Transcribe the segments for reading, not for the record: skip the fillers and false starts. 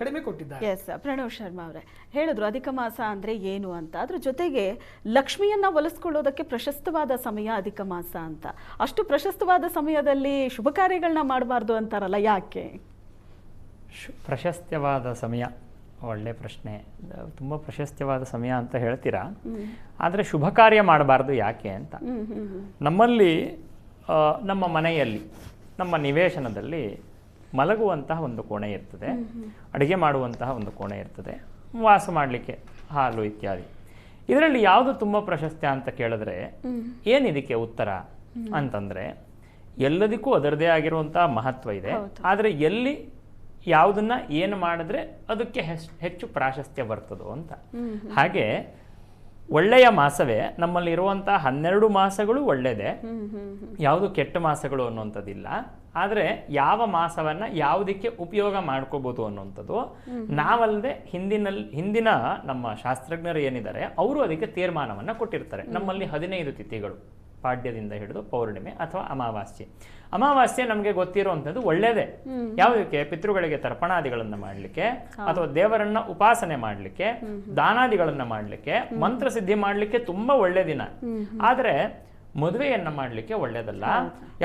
ಕಡಿಮೆ ಕೊಟ್ಟಿದ್ದಾರೆ. ಎಸ್, ಪ್ರಣವ್ ಶರ್ಮಾ ಅವರೇ ಹೇಳಿದ್ರು ಅಧಿಕ ಮಾಸ ಅಂದರೆ ಏನು ಅಂತ. ಅದ್ರ ಜೊತೆಗೆ ಲಕ್ಷ್ಮಿಯನ್ನ ಒಲಿಸ್ಕೊಳ್ಳೋದಕ್ಕೆ ಪ್ರಶಸ್ತವಾದ ಸಮಯ ಅಧಿಕ ಮಾಸ ಅಂತ. ಅಷ್ಟು ಪ್ರಶಸ್ತವಾದ ಸಮಯದಲ್ಲಿ ಶುಭ ಕಾರ್ಯಗಳನ್ನ ಮಾಡಬಾರ್ದು ಅಂತಾರಲ್ಲ, ಯಾಕೆ? ಪ್ರಶಸ್ತ್ಯವಾದ ಸಮಯ, ಒಳ್ಳೆ ಪ್ರಶ್ನೆ. ತುಂಬ ಪ್ರಶಸ್ತ್ಯವಾದ ಸಮಯ ಅಂತ ಹೇಳ್ತೀರಾ, ಆದರೆ ಶುಭ ಕಾರ್ಯ ಮಾಡಬಾರ್ದು ಯಾಕೆ ಅಂತ. ನಮ್ಮಲ್ಲಿ ನಮ್ಮ ಮನೆಯಲ್ಲಿ, ನಮ್ಮ ನಿವೇಶನದಲ್ಲಿ ಮಲಗುವಂತಹ ಒಂದು ಕೋಣೆ ಇರ್ತದೆ, ಅಡುಗೆ ಮಾಡುವಂತಹ ಒಂದು ಕೋಣೆ ಇರ್ತದೆ, ವಾಸ ಮಾಡಲಿಕ್ಕೆ ಹಾಲು ಇತ್ಯಾದಿ. ಇದರಲ್ಲಿ ಯಾವುದು ತುಂಬ ಪ್ರಶಸ್ತ್ಯ ಅಂತ ಕೇಳಿದ್ರೆ ಏನಿದಕ್ಕೆ ಉತ್ತರ ಅಂತಂದರೆ, ಎಲ್ಲದಕ್ಕೂ ಅದರದೇ ಆಗಿರುವಂತಹ ಮಹತ್ವ ಇದೆ. ಆದರೆ ಎಲ್ಲಿ ಯಾವುದನ್ನ ಏನು ಮಾಡಿದ್ರೆ ಅದಕ್ಕೆ ಹೆಚ್ಚು ಪ್ರಾಶಸ್ತ್ಯ ಬರ್ತದೋ ಅಂತ. ಹಾಗೆ ಒಳ್ಳೆಯ ಮಾಸವೇ ನಮ್ಮಲ್ಲಿ ಇರುವಂತಹ 12 ಮಾಸಗಳು ಒಳ್ಳೆಯದೇ, ಯಾವುದು ಕೆಟ್ಟ ಮಾಸಗಳು ಅನ್ನುವಂಥದ್ದಿಲ್ಲ. ಆದರೆ ಯಾವ ಮಾಸವನ್ನ ಯಾವುದಕ್ಕೆ ಉಪಯೋಗ ಮಾಡ್ಕೋಬಹುದು ಅನ್ನುವಂಥದ್ದು ನಾವಲ್ಲದೆ ಹಿಂದಿನ ನಮ್ಮ ಶಾಸ್ತ್ರಜ್ಞರು ಏನಿದ್ದಾರೆ ಅವರು ಅದಕ್ಕೆ ತೀರ್ಮಾನವನ್ನ ಕೊಟ್ಟಿರ್ತಾರೆ. ನಮ್ಮಲ್ಲಿ 15 ತಿಥಿಗಳು, ಪಾಡ್ಯದಿಂದ ಹಿಡಿದು ಪೌರ್ಣಿಮೆ ಅಥವಾ ಅಮಾವಾಸ್ಯೆ. ಅಮಾವಾಸ್ಯೆ ನಮಗೆ ಗೊತ್ತಿರುವಂಥದ್ದು ಒಳ್ಳೆಯದೇ. ಯಾವುದಕ್ಕೆ? ಪಿತೃಗಳಿಗೆ ತರ್ಪಣಾದಿಗಳನ್ನ ಮಾಡಲಿಕ್ಕೆ, ಅಥವಾ ದೇವರನ್ನ ಉಪಾಸನೆ ಮಾಡಲಿಕ್ಕೆ, ದಾನಾದಿಗಳನ್ನ ಮಾಡಲಿಕ್ಕೆ, ಮಂತ್ರಸಿದ್ಧಿ ಮಾಡಲಿಕ್ಕೆ ತುಂಬಾ ಒಳ್ಳೆ ದಿನ. ಆದರೆ ಮದುವೆಯನ್ನ ಮಾಡಲಿಕ್ಕೆ ಒಳ್ಳೇದಲ್ಲ.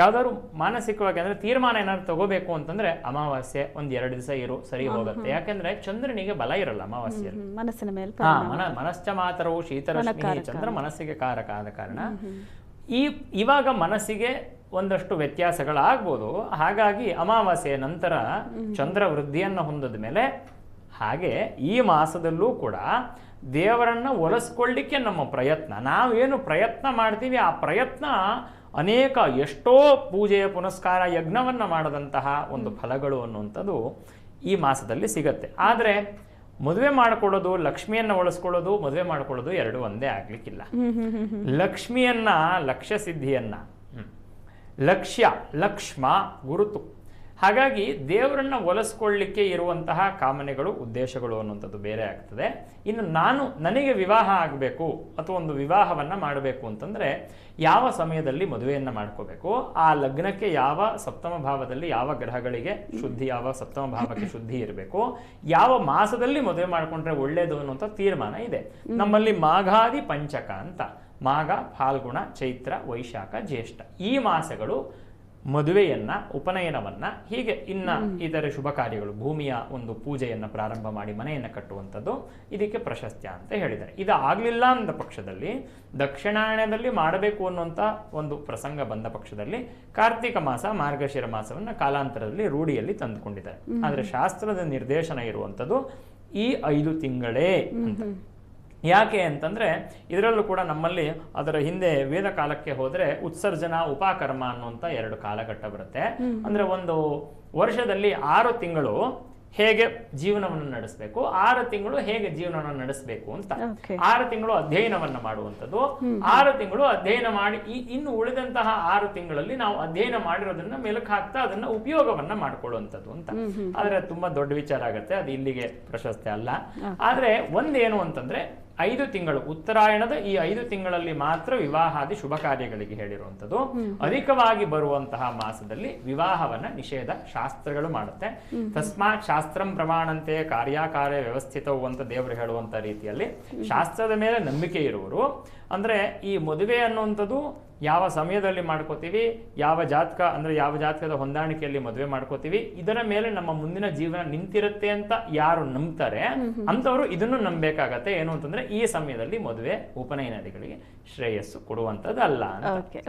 ಯಾವ್ದಾದ್ರು ಮಾನಸಿಕವಾಗಿ ಅಂದ್ರೆ ತೀರ್ಮಾನ ಏನಾದ್ರು ತಗೋಬೇಕು ಅಂತಂದ್ರೆ ಅಮಾವಾಸ್ಯೆ 1-2 ದಿವಸ ಇರು, ಸರಿ ಹೋಗುತ್ತೆ. ಯಾಕಂದ್ರೆ ಚಂದ್ರನಿಗೆ ಬಲ ಇರಲ್ಲ ಅಮಾವಾಸ್ಯೆಯಲ್ಲಿ, ಮನಸ್ಸಿನ ಮೇಲೆ. ಮನಶ್ಚ ಮಾತರವು ಶೀತರಶ್ಮಿ, ಚಂದ್ರ ಮನಸ್ಸಿಗೆ ಕಾರಕ ಆದ ಕಾರಣ ಇವಾಗ ಮನಸ್ಸಿಗೆ ಒಂದಷ್ಟು ವ್ಯತ್ಯಾಸಗಳಾಗ್ಬೋದು. ಹಾಗಾಗಿ ಅಮಾವಾಸ್ಯೆಯ ನಂತರ ಚಂದ್ರ ವೃದ್ಧಿಯನ್ನು ಹೊಂದಿದ ಮೇಲೆ, ಹಾಗೆ ಈ ಮಾಸದಲ್ಲೂ ಕೂಡ ದೇವರನ್ನ ಒಲಿಸ್ಕೊಳ್ಳಿಕ್ಕೆ ನಮ್ಮ ಪ್ರಯತ್ನ, ನಾವೇನು ಪ್ರಯತ್ನ ಮಾಡ್ತೀವಿ ಆ ಪ್ರಯತ್ನ ಅನೇಕ ಎಷ್ಟೋ ಪೂಜೆ ಪುನಸ್ಕಾರ ಯಜ್ಞವನ್ನ ಮಾಡದಂತಹ ಒಂದು ಫಲಗಳು ಅನ್ನುವಂಥದ್ದು ಈ ಮಾಸದಲ್ಲಿ ಸಿಗತ್ತೆ. ಆದರೆ ಮದುವೆ ಮಾಡಿಕೊಳ್ಳೋದು, ಲಕ್ಷ್ಮಿಯನ್ನ ಒಲಿಸ್ಕೊಳ್ಳೋದು, ಮದುವೆ ಮಾಡಿಕೊಳ್ಳೋದು ಎರಡು ಒಂದೇ ಆಗ್ಲಿಕ್ಕಿಲ್ಲ. ಲಕ್ಷ್ಮಿಯನ್ನ, ಲಕ್ಷ್ಯ ಸಿದ್ಧಿಯನ್ನ, ಲಕ್ಷ್ಯ ಲಕ್ಷ್ಮ ಗುರುತು. ಹಾಗಾಗಿ ದೇವರನ್ನ ಒಲಿಸ್ಕೊಳ್ಳಿಕ್ಕೆ ಇರುವಂತಹ ಕಾಮನೆಗಳು, ಉದ್ದೇಶಗಳು ಅನ್ನುವಂಥದ್ದು ಬೇರೆ ಆಗ್ತದೆ. ಇನ್ನು ನನಗೆ ವಿವಾಹ ಆಗಬೇಕು ಅಥವಾ ಒಂದು ವಿವಾಹವನ್ನ ಮಾಡಬೇಕು ಅಂತಂದ್ರೆ ಯಾವ ಸಮಯದಲ್ಲಿ ಮದುವೆಯನ್ನ ಮಾಡ್ಕೋಬೇಕು, ಆ ಲಗ್ನಕ್ಕೆ ಯಾವ ಸಪ್ತಮ ಭಾವದಲ್ಲಿ ಯಾವ ಗ್ರಹಗಳಿಗೆ ಶುದ್ಧಿ, ಯಾವ ಸಪ್ತಮ ಭಾವಕ್ಕೆ ಶುದ್ಧಿ ಇರಬೇಕು, ಯಾವ ಮಾಸದಲ್ಲಿ ಮದುವೆ ಮಾಡ್ಕೊಂಡ್ರೆ ಒಳ್ಳೇದು ಅನ್ನುವಂಥ ತೀರ್ಮಾನ ಇದೆ. ನಮ್ಮಲ್ಲಿ ಮಾಘಾದಿ ಪಂಚಕ ಅಂತ, ಮಾಘ, ಫಾಲ್ಗುಣ, ಚೈತ್ರ, ವೈಶಾಖ, ಜ್ಯೇಷ್ಠ ಈ ಮಾಸಗಳು ಮದುವೆಯನ್ನ, ಉಪನಯನವನ್ನ, ಹೀಗೆ ಇನ್ನ ಇತರೆ ಶುಭ ಕಾರ್ಯಗಳು, ಭೂಮಿಯ ಒಂದು ಪೂಜೆಯನ್ನ ಪ್ರಾರಂಭ ಮಾಡಿ ಮನೆಯನ್ನ ಕಟ್ಟುವಂಥದ್ದು ಇದಕ್ಕೆ ಪ್ರಶಸ್ತ್ಯ ಅಂತ ಹೇಳಿದ್ದಾರೆ. ಇದು ಆಗ್ಲಿಲ್ಲ ಅಂದ ಪಕ್ಷದಲ್ಲಿ, ದಕ್ಷಿಣಾಯಣದಲ್ಲಿ ಮಾಡಬೇಕು ಅನ್ನುವಂಥ ಒಂದು ಪ್ರಸಂಗ ಬಂದ ಪಕ್ಷದಲ್ಲಿ ಕಾರ್ತಿಕ ಮಾಸ, ಮಾರ್ಗಶಿರ ಮಾಸವನ್ನ ಕಾಲಾಂತರದಲ್ಲಿ ರೂಢಿಯಲ್ಲಿ ತಂದುಕೊಂಡಿದ್ದಾರೆ. ಆದ್ರೆ ಶಾಸ್ತ್ರದ ನಿರ್ದೇಶನ ಇರುವಂಥದ್ದು ಈ 5 ತಿಂಗಳೇ ಅಂತ. ಯಾಕೆ ಅಂತಂದ್ರೆ ಇದರಲ್ಲೂ ಕೂಡ ನಮ್ಮಲ್ಲಿ ಅದರ ಹಿಂದೆ ವೇದ ಕಾಲಕ್ಕೆ ಹೋದ್ರೆ ಉತ್ಸರ್ಜನಾ ಉಪಕರ್ಮ ಅನ್ನುವಂಥ 2 ಕಾಲಘಟ್ಟ ಬರುತ್ತೆ. ಅಂದ್ರೆ ಒಂದು ವರ್ಷದಲ್ಲಿ 6 ತಿಂಗಳು ಹೇಗೆ ಜೀವನವನ್ನು ನಡೆಸಬೇಕು, 6 ತಿಂಗಳು ಹೇಗೆ ಜೀವನವನ್ನು ನಡೆಸಬೇಕು ಅಂತ. 6 ತಿಂಗಳು ಅಧ್ಯಯನವನ್ನ ಮಾಡುವಂಥದ್ದು, 6 ತಿಂಗಳು ಅಧ್ಯಯನ ಮಾಡಿ ಇನ್ನು ಉಳಿದಂತಹ 6 ತಿಂಗಳಲ್ಲಿ ನಾವು ಅಧ್ಯಯನ ಮಾಡಿರೋದನ್ನ ಮೆಲುಕು ಹಾಕ್ತಾ ಅದನ್ನ ಉಪಯೋಗವನ್ನ ಮಾಡ್ಕೊಳ್ಳುವಂಥದ್ದು ಅಂತ. ಆದ್ರೆ ತುಂಬಾ ದೊಡ್ಡ ವಿಚಾರ ಆಗುತ್ತೆ, ಅದು ಇಲ್ಲಿಗೆ ಪ್ರಶಸ್ತಿ ಅಲ್ಲ. ಆದ್ರೆ ಒಂದೇನು ಅಂತಂದ್ರೆ 5 ತಿಂಗಳು, ಉತ್ತರಾಯಣದ ಈ 5 ತಿಂಗಳಲ್ಲಿ ಮಾತ್ರ ವಿವಾಹಾದಿ ಶುಭ ಕಾರ್ಯಗಳಿಗೆ ಹೇಳಿರುವಂಥದ್ದು. ಅಧಿಕವಾಗಿ ಬರುವಂತಹ ಮಾಸದಲ್ಲಿ ವಿವಾಹವನ್ನ ನಿಷೇಧ ಶಾಸ್ತ್ರಗಳು ಮಾಡುತ್ತೆ. ತಸ್ಮಾತ್ ಶಾಸ್ತ್ರಂ ಪ್ರಮಾಣಂತೆ ಕಾರ್ಯಕಾರ್ಯ ವ್ಯವಸ್ಥಿತವು ಅಂತ ದೇವರು ಹೇಳುವಂತ ರೀತಿಯಲ್ಲಿ ಶಾಸ್ತ್ರದ ಮೇಲೆ ನಂಬಿಕೆ ಇರುವರು, ಅಂದ್ರೆ ಈ ಮದುವೆ ಅನ್ನುವಂಥದ್ದು ಯಾವ ಸಮಯದಲ್ಲಿ ಮಾಡ್ಕೋತೀವಿ, ಯಾವ ಜಾತಕ ಅಂದ್ರೆ ಯಾವ ಜಾತಕದ ಹೊಂದಾಣಿಕೆಯಲ್ಲಿ ಮದುವೆ ಮಾಡ್ಕೋತೀವಿ, ಇದರ ಮೇಲೆ ನಮ್ಮ ಮುಂದಿನ ಜೀವನ ನಿಂತಿರುತ್ತೆ ಅಂತ ಯಾರು ನಂಬ್ತಾರೆ ಅಂತವರು ಇದನ್ನು ನಂಬೇಕಾಗತ್ತೆ. ಏನು ಅಂತಂದ್ರೆ ಈ ಸಮಯದಲ್ಲಿ ಮದುವೆ ಉಪನಯನಾದಿಗಳಿಗೆ ಶ್ರೇಯಸ್ಸು ಕೊಡುವಂತದ್ದಲ್ಲ.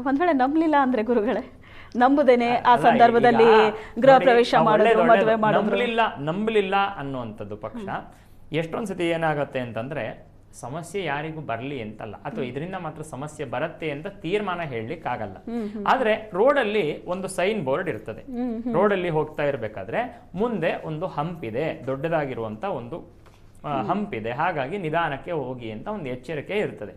ಒಂದ್ ವೇಳೆ ನಂಬಲಿಲ್ಲ ಅಂದ್ರೆ ಗುರುಗಳೇ, ನಂಬುದೇನೆ ಆ ಸಂದರ್ಭದಲ್ಲಿ ಗೃಹ ಪ್ರವೇಶ ಮಾಡೋದು, ಮದುವೆ ಮಾಡೋದು, ನಂಬಲಿಲ್ಲ ಅನ್ನುವಂಥದ್ದು ಪಕ್ಷ ಎಷ್ಟೊಂದ್ ಸತಿ ಏನಾಗತ್ತೆ ಅಂತಂದ್ರೆ ಸಮಸ್ಯೆ ಯಾರಿಗೂ ಬರಲಿ ಅಂತಲ್ಲ, ಅಥವಾ ಇದರಿಂದ ಮಾತ್ರ ಸಮಸ್ಯೆ ಬರುತ್ತೆ ಅಂತ ತೀರ್ಮಾನ ಹೇಳಲಿಕ್ಕೆ ಆಗಲ್ಲ. ಆದ್ರೆ ರೋಡಲ್ಲಿ ಒಂದು ಸೈನ್ ಬೋರ್ಡ್ ಇರ್ತದೆ, ರೋಡಲ್ಲಿ ಹೋಗ್ತಾ ಇರ್ಬೇಕಾದ್ರೆ ಮುಂದೆ ಒಂದು ಹಂಪ್ ಇದೆ, ದೊಡ್ಡದಾಗಿರುವಂತ ಒಂದು ಹಂಪ್ ಇದೆ, ಹಾಗಾಗಿ ನಿಧಾನಕ್ಕೆ ಹೋಗಿ ಅಂತ ಒಂದು ಎಚ್ಚರಿಕೆ ಇರ್ತದೆ.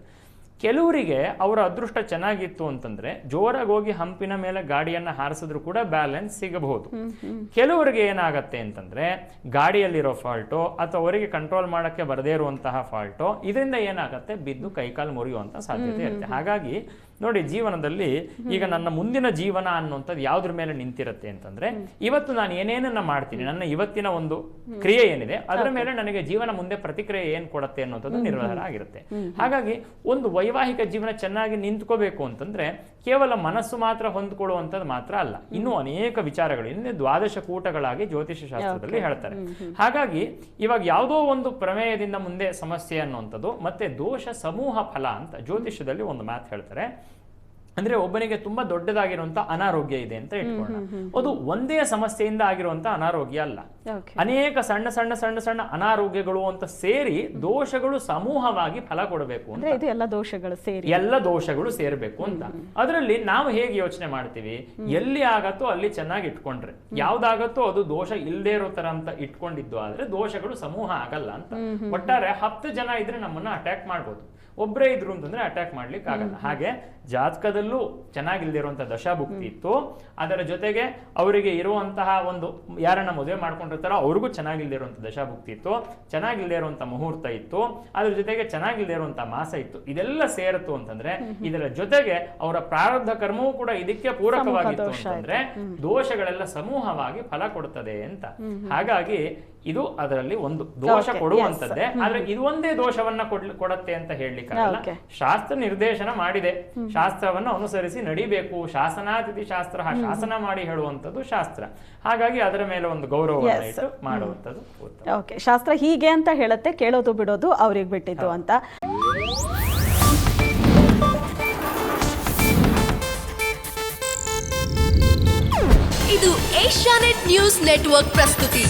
ಕೆಲವರಿಗೆ ಅವರ ಅದೃಷ್ಟ ಚೆನ್ನಾಗಿತ್ತು ಅಂತಂದ್ರೆ ಜೋರಾಗಿ ಹೋಗಿ ಹಂಪಿನ ಮೇಲೆ ಗಾಡಿಯನ್ನ ಹಾರಿಸಿದ್ರು ಕೂಡ ಬ್ಯಾಲೆನ್ಸ್ ಸಿಗಬಹುದು. ಕೆಲವರಿಗೆ ಏನಾಗತ್ತೆ ಅಂತಂದ್ರೆ ಗಾಡಿಯಲ್ಲಿರೋ ಫಾಲ್ಟೋ ಅಥವಾ ಅವರಿಗೆ ಕಂಟ್ರೋಲ್ ಮಾಡಕ್ಕೆ ಬರದೇ ಇರುವಂತಹ ಫಾಲ್ಟೋ, ಇದರಿಂದ ಏನಾಗತ್ತೆ ಬಿದ್ದು ಕೈಕಾಲು ಮುರಿಯುವಂತ ಸಾಧ್ಯತೆ ಇರುತ್ತೆ. ಹಾಗಾಗಿ ನೋಡಿ ಜೀವನದಲ್ಲಿ ಈಗ ನನ್ನ ಮುಂದಿನ ಜೀವನ ಅನ್ನುವಂಥದ್ದು ಯಾವ್ದ್ರ ಮೇಲೆ ನಿಂತಿರುತ್ತೆ ಅಂತಂದ್ರೆ ಇವತ್ತು ನಾನು ಏನೇನನ್ನ ಮಾಡ್ತೀನಿ, ನನ್ನ ಇವತ್ತಿನ ಒಂದು ಕ್ರಿಯೆ ಏನಿದೆ ಅದರ ಮೇಲೆ ನನಗೆ ಜೀವನ ಮುಂದೆ ಪ್ರತಿಕ್ರಿಯೆ ಏನ್ ಕೊಡುತ್ತೆ ಅನ್ನೋಂಥದ್ದು ನಿರ್ಧಾರ ಆಗಿರುತ್ತೆ. ಹಾಗಾಗಿ ಒಂದು ವೈವಾಹಿಕ ಜೀವನ ಚೆನ್ನಾಗಿ ನಿಂತ್ಕೋಬೇಕು ಅಂತಂದ್ರೆ ಕೇವಲ ಮನಸ್ಸು ಮಾತ್ರ ಹೊಂದ್ಕೊಳ್ಳುವಂಥದ್ದು ಮಾತ್ರ ಅಲ್ಲ, ಇನ್ನೂ ಅನೇಕ ವಿಚಾರಗಳು ಇನ್ನೇ ದ್ವಾದಶ ಕೂಟಗಳಾಗಿ ಜ್ಯೋತಿಷ ಶಾಸ್ತ್ರದಲ್ಲಿ ಹೇಳ್ತಾರೆ. ಹಾಗಾಗಿ ಇವಾಗ ಯಾವುದೋ ಒಂದು ಪ್ರಮೇಯದಿಂದ ಮುಂದೆ ಸಮಸ್ಯೆ ಅನ್ನುವಂಥದ್ದು ಮತ್ತೆ ದೋಷ ಸಮೂಹ ಫಲ ಅಂತ ಜ್ಯೋತಿಷದಲ್ಲಿ ಒಂದು ಮಾತು ಹೇಳ್ತಾರೆ. ಅಂದ್ರೆ ಒಬ್ಬನಿಗೆ ತುಂಬಾ ದೊಡ್ಡದಾಗಿರುವಂತ ಅನಾರೋಗ್ಯ ಇದೆ ಅಂತ ಇಟ್ಕೊಳ್ಳೋಣ, ಅದು ಒಂದೇ ಸಮಸ್ಯೆಯಿಂದ ಆಗಿರುವಂತ ಅನಾರೋಗ್ಯ ಅಲ್ಲ, ಅನೇಕ ಸಣ್ಣ ಸಣ್ಣ ಸಣ್ಣ ಸಣ್ಣ ಅನಾರೋಗ್ಯಗಳು ಅಂತ ಸೇರಿ ದೋಷಗಳು ಸಮೂಹವಾಗಿ ಫಲ ಕೊಡಬೇಕು ಅಂತ, ಎಲ್ಲ ದೋಷಗಳು ಸೇರ್ಬೇಕು ಅಂತ. ಅದರಲ್ಲಿ ನಾವು ಹೇಗೆ ಯೋಚನೆ ಮಾಡ್ತೀವಿ, ಎಲ್ಲಿ ಆಗತ್ತೋ ಅಲ್ಲಿ ಚೆನ್ನಾಗಿ ಇಟ್ಕೊಂಡ್ರೆ, ಯಾವ್ದಾಗತ್ತೋ ಅದು ದೋಷ ಇಲ್ಲದೆ ಇರೋ ತರ ಅಂತ ಇಟ್ಕೊಂಡಿದ್ದು ಆದ್ರೆ ದೋಷಗಳು ಸಮೂಹ ಆಗಲ್ಲ ಅಂತ. ಒಟ್ಟಾರೆ 10 ಜನ ಇದ್ರೆ ನಮ್ಮನ್ನ ಅಟ್ಯಾಕ್ ಮಾಡ್ಬೋದು, ಒಬ್ಬರೇ ಇದ್ರು ಅಂತಂದ್ರೆ ಅಟ್ಯಾಕ್ ಮಾಡ್ಲಿಕ್ಕೆ ಆಗಲ್ಲ. ಹಾಗೆ ಜಾತಕದಲ್ಲೂ ಚೆನ್ನಾಗಿಲ್ದೇ ಇರುವಂತಹ ದಶಾಭುಕ್ತಿ ಇತ್ತು, ಅದರ ಜೊತೆಗೆ ಅವರಿಗೆ ಇರುವಂತಹ ಒಂದು ಯಾರನ್ನ ಮದುವೆ ಮಾಡ್ಕೊಂಡಿರ್ತಾರೋ ಅವ್ರಿಗೂ ಚೆನ್ನಾಗಿಲ್ದೇ ಇರುವಂತಹ ದಶಾಭುಕ್ತಿ ಇತ್ತು, ಚೆನ್ನಾಗಿಲ್ದೇ ಇರುವಂತಹ ಮುಹೂರ್ತ ಇತ್ತು, ಅದ್ರ ಜೊತೆಗೆ ಚೆನ್ನಾಗಿಲ್ದೇ ಇರುವಂತಹ ಮಾಸ ಇತ್ತು, ಇದೆಲ್ಲ ಸೇರಿತು ಅಂತಂದ್ರೆ ಇದರ ಜೊತೆಗೆ ಅವರ ಪ್ರಾರಬ್ಧ ಕರ್ಮವೂ ಕೂಡ ಇದಕ್ಕೆ ಪೂರಕವಾಗಿತ್ತು ಅಂತಂದ್ರೆ ದೋಷಗಳೆಲ್ಲ ಸಮೂಹವಾಗಿ ಫಲ ಕೊಡುತ್ತದೆ ಅಂತ. ಹಾಗಾಗಿ ಇದು ಅದರಲ್ಲಿ ಒಂದು ದೋಷ ಕೊಡುವಂತದ್ದೇ, ಆದ್ರೆ ಇದು ಒಂದೇ ದೋಷವನ್ನ ಕೊಡತ್ತೆ ಅಂತ ಹೇಳಲಿಕ್ಕಾಗಲ್ಲ. ಶಾಸ್ತ್ರ ನಿರ್ದೇಶನ ಮಾಡಿದೆ, ಶಾಸ್ತ್ರವನ್ನ ಅನುಸರಿಸಿ ನಡಿಬೇಕು, ಶಾಸನಾತಿಥಿ ಶಾಸ್ತ್ರ, ಶಾಸನ ಮಾಡಿ ಹೇಳುವಂಥದ್ದು ಶಾಸ್ತ್ರ. ಹಾಗಾಗಿ ಅದರ ಮೇಲೆ ಒಂದು ಗೌರವವನ್ನು ಇಟ್ಟು ಮಾಡುವಂಥದ್ದು ಓಕೆ. ಶಾಸ್ತ್ರ ಹೀಗೆ ಅಂತ ಹೇಳುತ್ತೆ, ಕೇಳೋದು ಬಿಡೋದು ಅವ್ರಿಗೆ ಬಿಟ್ಟಿದ್ದು ಅಂತ. ಇದು ಏಷ್ಯಾನೆಟ್ ನ್ಯೂಸ್ ನೆಟ್ವರ್ಕ್ ಪ್ರಸ್ತುತಿ.